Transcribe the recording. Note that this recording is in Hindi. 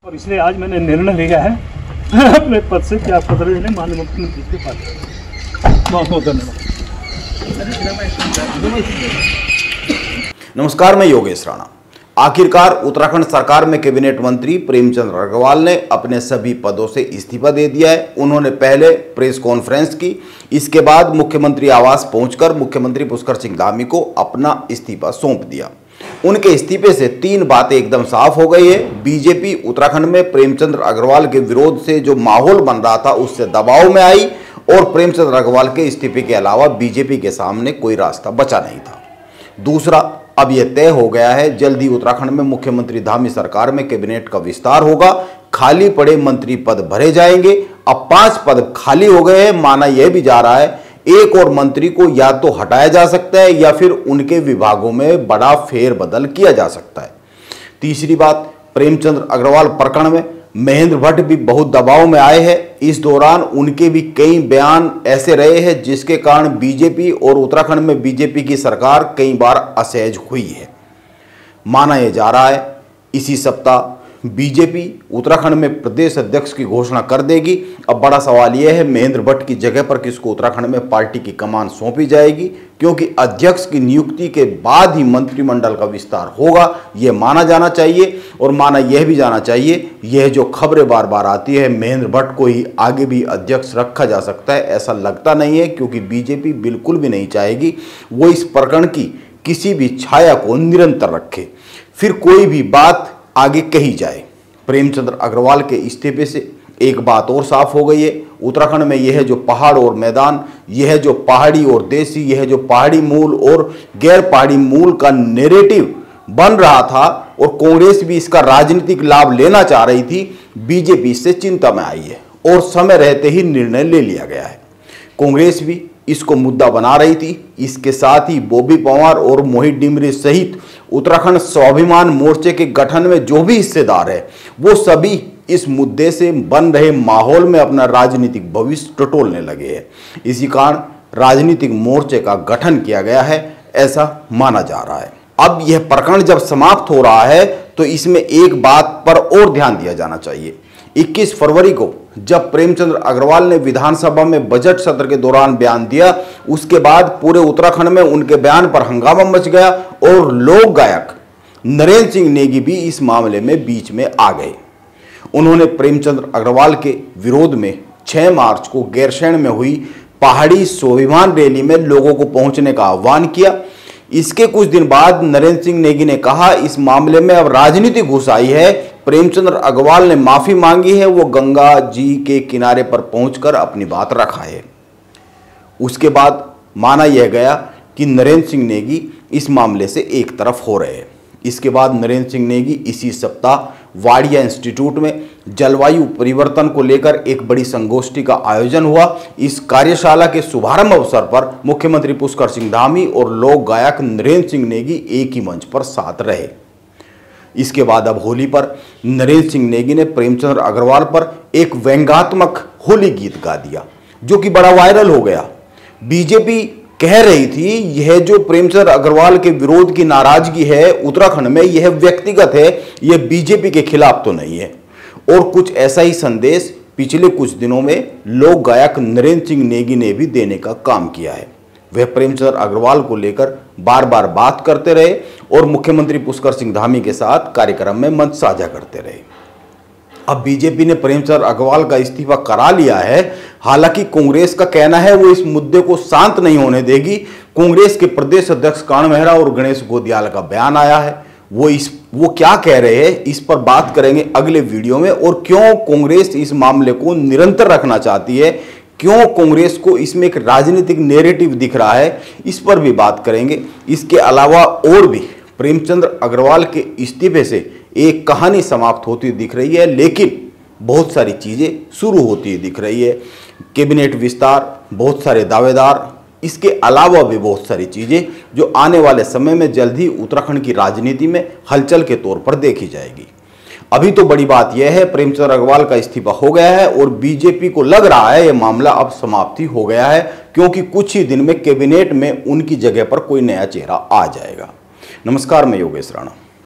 और इसलिए आज मैंने निर्णय लिया है अपने पद से त्यागपत्र देने माननीय मुख्यमंत्री के पास। बहुत बहुत धन्यवाद। नमस्कार, मैं योगेश राणा। आखिरकार उत्तराखंड सरकार में कैबिनेट मंत्री प्रेमचंद अग्रवाल ने अपने सभी पदों से इस्तीफा दे दिया है। उन्होंने पहले प्रेस कॉन्फ्रेंस की, इसके बाद मुख्यमंत्री आवास पहुंचकर मुख्यमंत्री पुष्कर सिंह धामी को अपना इस्तीफा सौंप दिया। उनके इस्तीफे से तीन बातें एकदम साफ हो गई है। बीजेपी उत्तराखंड में प्रेमचंद अग्रवाल के विरोध से जो माहौल बन रहा था उससे दबाव में आई और प्रेमचंद अग्रवाल के इस्तीफे के अलावा बीजेपी के सामने कोई रास्ता बचा नहीं था। दूसरा, अब यह तय हो गया है जल्दी उत्तराखंड में मुख्यमंत्री धामी सरकार में कैबिनेट का विस्तार होगा, खाली पड़े मंत्री पद भरे जाएंगे। अब 5 पद खाली हो गए हैं। माना यह भी जा रहा है एक और मंत्री को या तो हटाया जा सकता है या फिर उनके विभागों में बड़ा फेरबदल किया जा सकता है। तीसरी बात, प्रेमचंद अग्रवाल प्रकरण में महेंद्र भट्ट भी बहुत दबाव में आए हैं। इस दौरान उनके भी कई बयान ऐसे रहे हैं जिसके कारण बीजेपी और उत्तराखंड में बीजेपी की सरकार कई बार असहज हुई है। माना यह जा रहा है इसी सप्ताह बीजेपी उत्तराखंड में प्रदेश अध्यक्ष की घोषणा कर देगी। अब बड़ा सवाल यह है महेंद्र भट्ट की जगह पर किसको उत्तराखंड में पार्टी की कमान सौंपी जाएगी, क्योंकि अध्यक्ष की नियुक्ति के बाद ही मंत्रिमंडल का विस्तार होगा, यह माना जाना चाहिए। और माना यह भी जाना चाहिए, यह जो खबरें बार बार आती है महेंद्र भट्ट को ही आगे भी अध्यक्ष रखा जा सकता है, ऐसा लगता नहीं है, क्योंकि बीजेपी बिल्कुल भी नहीं चाहेगी वो इस प्रकरण की किसी भी छाया को निरंतर रखे, फिर कोई भी बात आगे कही जाए। प्रेमचंद अग्रवाल के इस्तीफे से एक बात और साफ हो गई है, उत्तराखंड में यह जो पहाड़ और मैदान, यह जो पहाड़ी और देसी, यह जो पहाड़ी मूल और गैर पहाड़ी मूल का नैरेटिव बन रहा था और कांग्रेस भी इसका राजनीतिक लाभ लेना चाह रही थी, बीजेपी इससे चिंता में आई है और समय रहते ही निर्णय ले लिया गया है। कांग्रेस भी इसको मुद्दा बना रही थी। इसके साथ ही बॉबी पंवार और मोहित डिमरी सहित उत्तराखंड स्वाभिमान मोर्चे के गठन में जो भी हिस्सेदार है वो सभी इस मुद्दे से बन रहे माहौल में अपना राजनीतिक भविष्य टटोलने लगे हैं। इसी कारण राजनीतिक मोर्चे का गठन किया गया है, ऐसा माना जा रहा है। अब यह प्रकरण जब समाप्त हो रहा है तो इसमें एक बात पर और ध्यान दिया जाना चाहिए। 21 फरवरी को जब प्रेमचंद अग्रवाल ने विधानसभा में बजट सत्र के दौरान बयान दिया, उसके बाद पूरे उत्तराखंड में उनके बयान पर हंगामा मच गया और लोक गायक नरेंद्र सिंह नेगी भी इस मामले में बीच में आ गए। उन्होंने प्रेमचंद अग्रवाल के विरोध में 6 मार्च को गैरसैंण में हुई पहाड़ी स्वाभिमान रैली में लोगों को पहुंचने का आह्वान किया। इसके कुछ दिन बाद नरेंद्र सिंह नेगी ने कहा इस मामले में अब राजनीति घुस आई है, प्रेमचंद अग्रवाल ने माफी मांगी है, वो गंगा जी के किनारे पर पहुंचकर अपनी बात रखा है। उसके बाद माना यह गया कि नरेंद्र सिंह नेगी इस मामले से एक तरफ हो रहे हैं। इसके बाद नरेंद्र सिंह नेगी इसी सप्ताह वाडिया इंस्टीट्यूट में जलवायु परिवर्तन को लेकर एक बड़ी संगोष्ठी का आयोजन हुआ। इस कार्यशाला के शुभारंभ अवसर पर मुख्यमंत्री पुष्कर सिंह धामी और लोक गायक नरेंद्र सिंह नेगी एक ही मंच पर साथ रहे। इसके बाद अब होली पर नरेंद्र सिंह नेगी ने प्रेमचंद अग्रवाल पर एक व्यंग्यात्मक होली गीत गा दिया जो कि बड़ा वायरल हो गया। बीजेपी कह रही थी यह जो प्रेमचंद अग्रवाल के विरोध की नाराजगी है उत्तराखंड में यह व्यक्तिगत है, यह बीजेपी के खिलाफ तो नहीं है। और कुछ ऐसा ही संदेश पिछले कुछ दिनों में लोक गायक नरेंद्र सिंह नेगी ने भी देने का काम किया है। वह प्रेमचंद अग्रवाल को लेकर बार बार बात करते रहे और मुख्यमंत्री पुष्कर सिंह धामी के साथ कार्यक्रम में मंच साझा करते रहे। अब बीजेपी ने प्रेमचंद अग्रवाल का इस्तीफा करा लिया है। हालांकि कांग्रेस का कहना है वो इस मुद्दे को शांत नहीं होने देगी। कांग्रेस के प्रदेश अध्यक्ष कान मेहरा और गणेश गोदियाल का बयान आया है, वो क्या कह रहे हैं इस पर बात करेंगे अगले वीडियो में। और क्यों कांग्रेस इस मामले को निरंतर रखना चाहती है, क्यों कांग्रेस को इसमें एक राजनीतिक नैरेटिव दिख रहा है, इस पर भी बात करेंगे। इसके अलावा और भी प्रेमचंद अग्रवाल के इस्तीफे से एक कहानी समाप्त होती दिख रही है, लेकिन बहुत सारी चीजें शुरू होती दिख रही है। कैबिनेट विस्तार, बहुत सारे दावेदार, इसके अलावा भी बहुत सारी चीजें जो आने वाले समय में जल्द ही उत्तराखंड की राजनीति में हलचल के तौर पर देखी जाएगी। अभी तो बड़ी बात यह है प्रेमचंद अग्रवाल का इस्तीफा हो गया है और बीजेपी को लग रहा है यह मामला अब समाप्ति हो गया है, क्योंकि कुछ ही दिन में कैबिनेट में उनकी जगह पर कोई नया चेहरा आ जाएगा। नमस्कार, मैं योगेश राणा।